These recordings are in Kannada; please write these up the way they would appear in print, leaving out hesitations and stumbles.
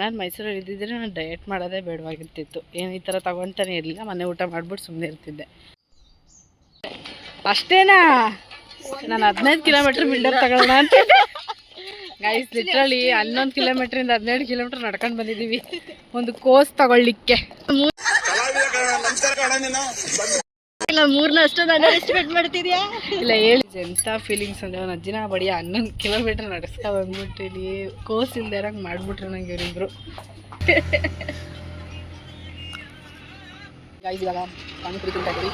ನಾನು ಮೈಸೂರಲ್ಲಿ ಇದ್ದಿದ್ರೆ ನಾನು ಡಯಟ್ ಮಾಡೋದೇ ಬೇಡವಾಗಿರ್ತಿತ್ತು. ಏನು ಈ ಥರ ತಗೊತಾನೆ ಇರಲಿಲ್ಲ, ಮನೆ ಊಟ ಮಾಡ್ಬಿಟ್ಟು ಸುಮ್ಮನೆ ಇರ್ತಿದ್ದೆ ಅಷ್ಟೇನಾ. ನಾನು 15 ಕಿಲೋಮೀಟ್ರ್ ಬಿಲ್ಡಪ್ ತಗೊಳ್ಳೋಣ ಅಂತ ಗೈಸ್. ಲಿಟ್ರಲಿ 11 ಕಿಲೋಮೀಟ್ರಿಂದ 12 ಕಿಲೋಮೀಟ್ರ್ ನಡ್ಕೊಂಡು ಬಂದಿದ್ದೀವಿ ಒಂದು ಕೋಸ್ ತಗೊಳ್ಳಿಕ್ಕೆ. ಇಲ್ಲ ಮೂರನ್ನ ಅಷ್ಟೊಂದು ಅಂಡರ್ ಎಸ್ಟಿಮೇಟ್ ಮಾಡ್ತಿದ್ಯಾ? ಇಲ್ಲ ಹೇಳಿ ಎಂಥ ಫೀಲಿಂಗ್ಸ್ ಅಂದರೆ ಅವ್ನ ಅಜ್ಜಿನ ಬಡಿ 11 ಕಿಲೋಮೀಟ್ರ್ ನಡೆಸ್ಕೊ ಬಂದ್ಬಿಟ್ಟು ಇಲ್ಲಿ ಕೋಸ್ ಇಲ್ದೇ ಇರೋಂಗೆ ಮಾಡಿಬಿಟ್ರು ನಂಗೆ ಇವರಿಬ್ರು. ಗೈಸ್ ಇವಾಗ ಪಾನಿಪುರಿ ತಿಂತಾ ಇದ್ದೀವಿ.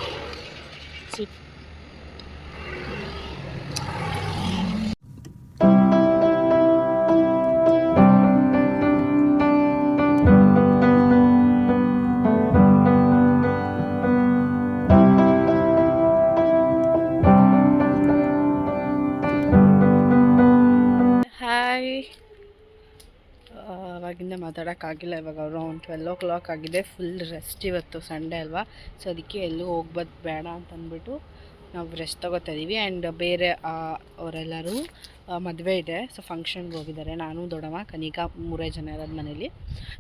ಅವಾಗಿಂದ ಮಾತಾಡೋಕ್ಕಾಗಿಲ್ಲ. ಇವಾಗ ಅರೌಂಡ್ 12 o'clock ಆಗಿದೆ. ಫುಲ್ ರೆಸ್ಟ್ ಇವತ್ತು ಸಂಡೇ ಅಲ್ವಾ, ಸೊ ಅದಕ್ಕೆ ಎಲ್ಲೂ ಹೋಗ್ಬೋದು ಬೇಡ ಅಂತ ಅಂದ್ಬಿಟ್ಟು ನಾವು ರೆಸ್ಟ್ ತೊಗೋತಾ ಇದ್ದೀವಿ. ಆ್ಯಂಡ್ ಬೇರೆ ಅವರೆಲ್ಲರೂ ಮದುವೆ ಇದೆ, ಸೊ ಫಂಕ್ಷನ್ಗೆ ಹೋಗಿದ್ದಾರೆ. ನಾನು ದೊಡ್ಡಮ್ಮ ಕನಿಕಾ 3 ಜನ ಇರೋದು ಮನೇಲಿ.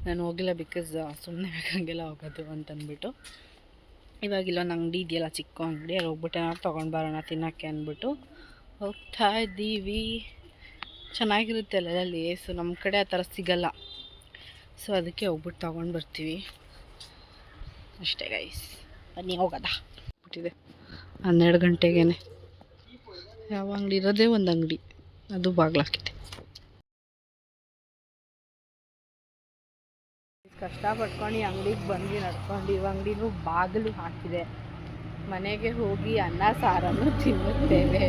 ನಾನು ಹೋಗಿಲ್ಲ ಬಿಕಾಸ್ ಸುಮ್ಮನೆ ಬೇಕಂಗೆಲ್ಲ ಹೋಗೋದು ಅಂತಂದ್ಬಿಟ್ಟು. ಇವಾಗ ಇಲ್ಲೊಂದು ಅಂಗಡಿ ಇದೆಯಲ್ಲ, ಚಿಕ್ಕ ಅಂಗಡಿ, ಅಲ್ಲಿ ಹೋಗ್ಬಿಟ್ಟು ನಾವು ತೊಗೊಂಡು ಬರೋಣ ತಿನ್ನೋಕ್ಕೆ ಅಂದ್ಬಿಟ್ಟು ಹೋಗ್ತಾ ಇದ್ದೀವಿ. ಚೆನ್ನಾಗಿರುತ್ತೆ ಅಲ್ಲೆಲ್ಲ ಲೇಸು, ನಮ್ಮ ಕಡೆ ಆ ಥರ ಸಿಗಲ್ಲ, ಸೊ ಅದಕ್ಕೆ ಹೋಗ್ಬಿಟ್ಟು ತೊಗೊಂಡು ಬರ್ತೀವಿ ಅಷ್ಟೇ ಗೈಸ್. ಬನ್ನಿ ಹೋಗೋದಾ ಬಿಟ್ಟಿದೆ 12 ಗಂಟೆಗೇ. ಯಾವ ಅಂಗಡಿ ಇರೋದೇ ಒಂದು ಅಂಗಡಿ, ಅದು ಬಾಗ್ಲಾಕಿದೆ. ಕಷ್ಟಪಟ್ಕೊಂಡು ಈ ಅಂಗಡಿಗೆ ಬಂದು ನಡ್ಕೊಂಡು ಇವ ಅಂಗಡಿನೂ ಬಾಗಿಲು ಹಾಕಿದೆ. ಮನೆಗೆ ಹೋಗಿ ಅನ್ನ ಸಾರನ್ನು ತಿನ್ನುತ್ತೇವೆ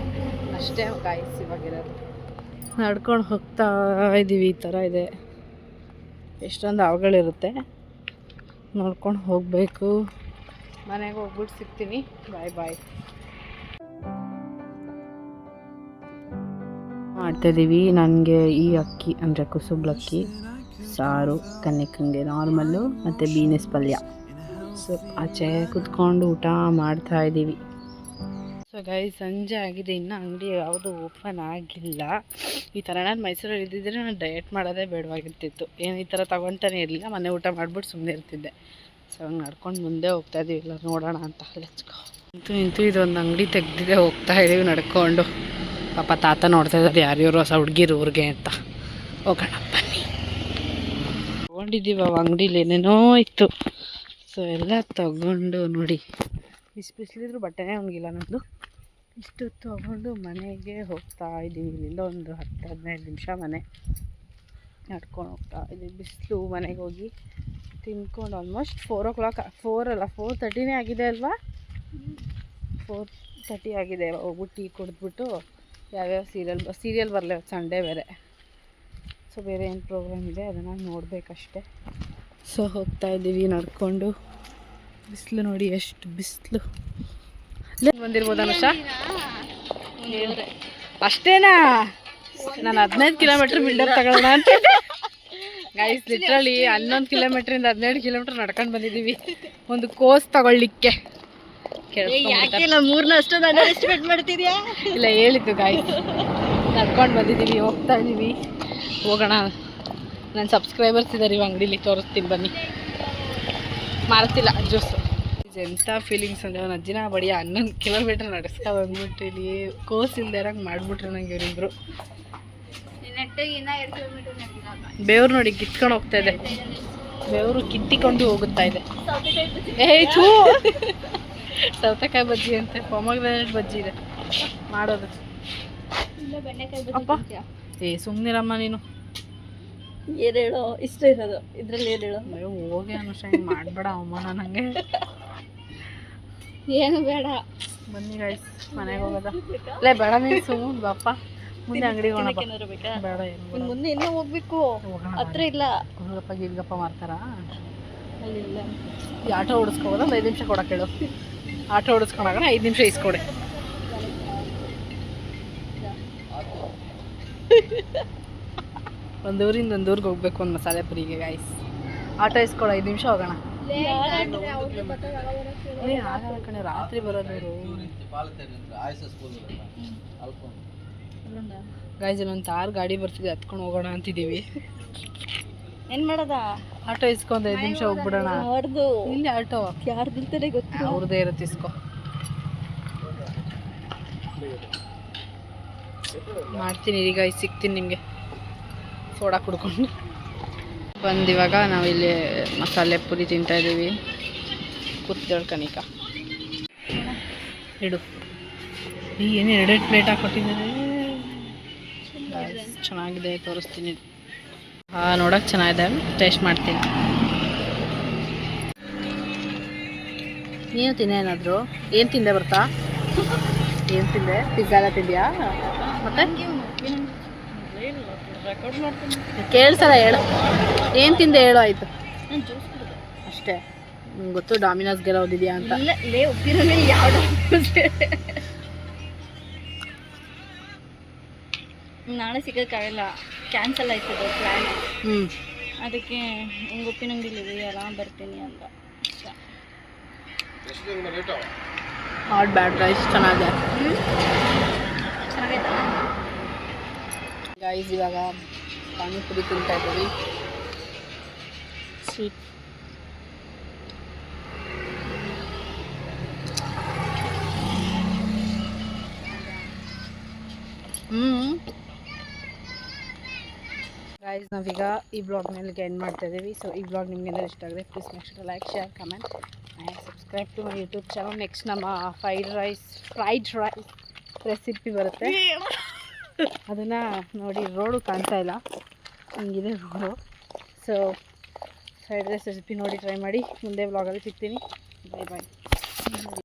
ಅಷ್ಟೇ ಗೈಸ್. ಇವಾಗಿರೋದು ನಡ್ಕೊಂಡು ಹೋಗ್ತಾ ಇದ್ದೀವಿ. ಈ ಥರ ಇದೆ, ಎಷ್ಟೊಂದು ಹಾವುಗಳಿರುತ್ತೆ, ನೋಡ್ಕೊಂಡು ಹೋಗಬೇಕು. ಮನೆಗೆ ಹೋಗ್ಬಿಟ್ಟು ಸಿಗ್ತೀನಿ. ಬಾಯ್ ಬಾಯ್. ಮಾಡ್ತಾಯಿದ್ದೀವಿ. ನನಗೆ ಈ ಅಕ್ಕಿ ಅಂದರೆ ಕುಸುಬ್ಲಕ್ಕಿ ಸಾರು, ಕನ್ನಿಕಂಗೆ ನಾರ್ಮಲ್ಲು ಮತ್ತು ಬೀನ್ಸ್ ಪಲ್ಯ. ಸೊ ಆಚೆ ಕುತ್ಕೊಂಡು ಊಟ ಮಾಡ್ತಾಯಿದ್ದೀವಿ. ಸೊ ಗೈಸ್ ಸಂಜೆ ಆಗಿದೆ, ಇನ್ನೂ ಅಂಗಡಿ ಯಾವುದು ಓಪನ್ ಆಗಿಲ್ಲ. ಈ ಥರ ನಾನು ಮೈಸೂರಲ್ಲಿ ಇದ್ದಿದ್ರೆ ನಾನು ಡಯಟ್ ಮಾಡೋದೇ ಬೇಡವಾಗಿರ್ತಿತ್ತು. ಏನು ಈ ಥರ ತಗೊತಾನೆ ಇರಲಿಲ್ಲ, ಮನೆ ಊಟ ಮಾಡ್ಬಿಟ್ಟು ಸುಮ್ಮನೆ ಇರ್ತಿದ್ದೆ. ಸೊ ಹಂಗೆ ನಡ್ಕೊಂಡು ಮುಂದೆ ಹೋಗ್ತಾ ಇದ್ದೀವಿ, ಇಲ್ಲ ನೋಡೋಣ ಅಂತ. ಇಂತೂ ಇದೊಂದು ಅಂಗಡಿ ತೆಗ್ದಿದೆ, ಹೋಗ್ತಾ ಇದ್ದೀವಿ ನಡ್ಕೊಂಡು. ಪಾಪ ತಾತ ನೋಡ್ತಾ ಇದ್ದಾರೆ ಯಾರ್ಯಾರು ಹೊಸ ಹುಡುಗಿರು ಊರಿಗೆ ಅಂತ. ಹೋಗೋಣ ಬನ್ನಿ. ತೊಗೊಂಡಿದ್ದೀವಿ ಅವ ಅಂಗಡೀಲಿ ಏನೇನೋ ಇತ್ತು, ಸೊ ಎಲ್ಲ ತಗೊಂಡು ನೋಡಿ. ಬಿಸಿಲಿದ್ರು ಬಟ್ಟೆನೇ ಒಣಗಿಲ್ಲ ನಮ್ಮದು. ಇಷ್ಟು ತೊಗೊಂಡು ಮನೆಗೆ ಹೋಗ್ತಾ ಇದ್ದೀವಿ. ಇಲ್ಲಿಂದ ಒಂದು 10-15 ನಿಮಿಷ ಮನೆ ನಡ್ಕೊಂಡು ಹೋಗ್ತಾ ಇದ್ದೀವಿ. ಬಿಸಿಲು. ಮನೆಗೆ ಹೋಗಿ ತಿನ್ಕೊಂಡು ಆಲ್ಮೋಸ್ಟ್ 4 o'clock 4:30 ಆಗಿದೆ ಅಲ್ವಾ? 4:30 ಆಗಿದೆ. ಹೋಗ್ಬಿಟ್ಟು ಟೀ ಕುಡಿದ್ಬಿಟ್ಟು ಯಾವ್ಯಾವ ಸೀರಿಯಲ್ ಬರಲಿ, ಸಂಡೇ ಬೇರೆ, ಸೊ ಬೇರೆ ಏನು ಪ್ರೋಗ್ರಾಮ್ ಇದೆ ಅದನ್ನು ನೋಡಬೇಕಷ್ಟೆ. ಸೊ ಹೋಗ್ತಾ ಇದ್ದೀವಿ ನಡ್ಕೊಂಡು. ಬಿಸಿಲು ನೋಡಿ ಎಷ್ಟು ಬಿಸಿಲು. ಅಲ್ಲೇ ಬಂದಿರ್ಬೋದು ಅನುಷ. ಅಷ್ಟೇನಾ. ನಾನು 15 ಕಿಲೋಮೀಟ್ರ್ ಬಿಲ್ಡಪ್ ತಗೊಳ್ಳೋಣ ಅಂತ ಗೈಸ್. ಲಿಟ್ರಲಿ 11 ಕಿಲೋಮೀಟ್ರಿಂದ 12 ಕಿಲೋಮೀಟ್ರ್ ನಡ್ಕೊಂಡು ಬಂದಿದ್ದೀವಿ ಒಂದು ಕೋಸ್ ತಗೊಳ್ಳಿಕ್ಕೆ. ಮೂರನ್ನ ಅಷ್ಟೊಂದು ಅಂಡರ್ ಎಸ್ಟಿಮೇಟ್ ಮಾಡ್ತಿದ್ಯಾ? ಇಲ್ಲ ಹೇಳಿದ್ದು ಗೈಸ್, ನಡ್ಕೊಂಡು ಬಂದಿದ್ದೀವಿ, ಹೋಗ್ತಾ ಇದ್ದೀವಿ. ಹೋಗೋಣ. ನನ್ನ ಸಬ್ಸ್ಕ್ರೈಬರ್ಸ್ ಇದ್ದಾರೆ ಇವ ಅಂಗಡೀಲಿ, ತೋರಿಸ್ತೀನಿ ಬನ್ನಿ. ಮಾಡ್ತಿಲ್ಲ ಜ್ಯೂಸು. ಎಂಥ ಫೀಲಿಂಗ್ಸ್ ಅಂದರೆ ಅವ್ನ ಅಜ್ಜಿನ ಬಡಿ 11 ಕಿಲೋಮೀಟ್ರ್ ನಡೆಸ್ಕೊ ಬಂದ್ಬಿಟ್ಟು ಇಲ್ಲಿ ಕೋಸ್ ಇಲ್ದೇ ಇರೋಂಗೆ ಮಾಡಿಬಿಟ್ರು ನಂಗೆ ಇವರಿಬ್ರು. ಬೇವ್ರು ನೋಡಿ ಕಿತ್ಕೊಂಡು ಹೋಗ್ತಾ ಇದೆ, ಬೇವರು ಕಿತ್ತಿಕೊಂಡು ಹೋಗುತ್ತಾ ಇದೆ. ಚೂ ಸೌತೆಕಾಯಿ ಬಜ್ಜಿ ಅಂತೆ, ಪೊಮಗ್ರಾನೇಟ್ ಬಜ್ಜಿ ಇದೆ ಮಾಡೋದು. ಅಪ್ಪ ಸುಮ್ಮನಿರಮ್ಮ ನೀನು. ಏನು ಹೇಳೋ ಇಷ್ಟ ಇರೋದು ಇದ್ರಲ್ಲಿ, ಏನು ಹೇಳೋ ಹೋಗಿ ಅನುಷ ಹಿಂಗೆ ಮಾಡಬೇಡ, ಅವಮಾನ ನನಗೆ. ಏನು ಬೇಡ ಬನ್ನಿ ಗೈಸ್ ಮನೆಗೆ ಹೋಗೋದ. ಇಲ್ಲ ಬೇಡ ನೀನು ಸುಮ್ಮನೆ ಬಾಪ್ಪ, ಮುಂದೆ ಅಂಗಡಿಗೆ ಹೋಗೋಣ. ಬೇಡ ಏನು ಮುಂದೆ ಇನ್ನೂ ಹೋಗ್ಬೇಕು, ಹತ್ರ ಇಲ್ಲ. ಹುಡುಗಪ್ಪ ಗೀರ್ಗಪ್ಪ ಮಾಡ್ತಾರಾ ಅಲ್ಲಿಲ್ಲ. ಈ ಆಟೋ ಓಡಿಸ್ಕೋಬೋದ? ಒಂದು 5 ನಿಮಿಷ ಕೊಡಕ್ಕೆ ಹೇಳು. ಆಟೋ ಓಡಿಸ್ಕೊಂಡಾಗ 5 ನಿಮಿಷ ಇಸ್ಕೊಡೆ. ಒಂದು ಊರಿಂದ ಒಂದು ಊರಿಗೆ ಹೋಗ್ಬೇಕು, ಒಂದು ಮಸಾಲೆ ಪುರಿಗೆ ಗೈಸ್. ಆಟೋ ಇಸ್ಕೊಡು, 5 ನಿಮಿಷ ಹೋಗೋಣ. ಆಗಲ್ಲ ಕಣೆ, ರಾತ್ರಿ ಬರೋದು ಗೈಸ್. ಒಂದು ತಾರ್ ಗಾಡಿ ಬರ್ತಿದೆ, ಹತ್ಕೊಂಡು ಹೋಗೋಣ ಅಂತಿದ್ದೀವಿ. ಏನು ಮಾಡೋದ? ಆಟೋ ಇಸ್ಕೊಂಡು 5 ನಿಮಿಷ ಹೋಗ್ಬಿಡೋಣ. ಯಾರ್ದು? ಇಲ್ಲಿ ಆಟೋ ಯಾರ್ದು ಅಂತಾನೆ ಗೊತ್ತಿಲ್ಲ. ಅವ್ರದ್ದೇ ಇರುತ್ತೆ, ಇಸ್ಕೊ. ಮಾಡ್ತೀನಿ ಈಗ, ಸಿಗ್ತೀನಿ ನಿಮಗೆ ಸೋಡಾ ಕುಡ್ಕೊಂಡು. ಬಂದಿವಾಗ ನಾವಿಲ್ಲಿ ಮಸಾಲೆ ಪುರಿ ತಿಂತಾಯಿದ್ದೀವಿ. ಕೂತ್ಕೊಳ್ಳಿ ಕನಿಕ, ಇಡು. ಏನು 2 ಪ್ಲೇಟ್ ಹಾಕ್ಕೊಟ್ಟಿದ್ದಾರೆ. ಚೆನ್ನಾಗಿದೆ, ತೋರಿಸ್ತೀನಿ. ನೋಡೋಕೆ ಚೆನ್ನಾಗಿದೆ, ಟೇಸ್ಟ್ ಮಾಡ್ತೀನಿ. ನೀನು ತಿನ್ನೆ ಏನಾದರೂ. ಏನು ತಿಂದೆ ಬರ್ತಾ? ಏನು ತಿಂದೆ? ಪಿಜ್ಜಾ ಎಲ್ಲ ತಿಂದ್ಯಾ? ಮತ್ತೆ ರೆಕಾರ್ಡ್ ಮಾಡ್ತೀನಿ. ಕೇಳಿಸಲ್ಲ, ಹೇಳು. ಏನು ತಿಂದೆ ಹೇಳು, ಆಯಿತು ನಾನು ಜ್ಯೂಸ್ ಕುಡಿದೆ ಅಷ್ಟೇ. ನಂಗೆ ಗೊತ್ತು ಡಾಮಿನೋಸ್ಗೆಲ್ಲ ಓದಿದ್ಯಾ ಅಂತ. ಇಲ್ಲ ಲೇ, ಉಪ್ಪಿನಲ್ಲಿ ಯಾವ ನಾಳೆ ಸಿಗೋಕ್ಕಾಗಲ್ಲ, ಕ್ಯಾನ್ಸಲ್ ಆಯ್ತದೆ ಪ್ಲ್ಯಾನ್. ಅದಕ್ಕೆ ಹಿಂಗೆ ಉಪ್ಪಿನಂಗಡಿಲಿ ಇದೆಯಲ್ಲ, ಬರ್ತೀನಿ ಅಂತ. ನಾಟ್ ಬ್ಯಾಡ್ ರೈಸ್, ಚೆನ್ನಾಗಿದೆ. ಚೆನ್ನಾಗೈತಾ ಗೈಸ್? ಇವಾಗ ಪಾನಿಪುರಿ ತಿಂತಾ ಇದ್ದೀವಿ. ಸ್ವೀಟ್ ಗೈಸ್, ನಾವೀಗ ಈ ಬ್ಲಾಗ್ ಮೇಲೆ ಎಂಡ್ ಮಾಡ್ತಾ ಇದ್ದೀವಿ. ಸೊ ಈ ಬ್ಲಾಗ್ ನಿಮ್ಗೆ ಏನಾದ್ರು ಇಷ್ಟ ಆಗಿದೆ, please next like, share, comment and subscribe to my YouTube channel. Next ನಮ್ಮ ಫ್ರೈಡ್ ರೈಸ್ ರೆಸಿಪಿ ಬರುತ್ತೆ, ಅದನ್ನು ನೋಡಿ. ರೋಡು ಕಾಣ್ತಾ ಇಲ್ಲ, ಹಿಂಗಿದೆ road. So fried rice recipe ನೋಡಿ, ಟ್ರೈ ಮಾಡಿ. ಮುಂದೆ ವ್ಲಾಗಲ್ಲಿ ಸಿಗ್ತೀನಿ. ಬಾಯ್ ಬಾಯ್.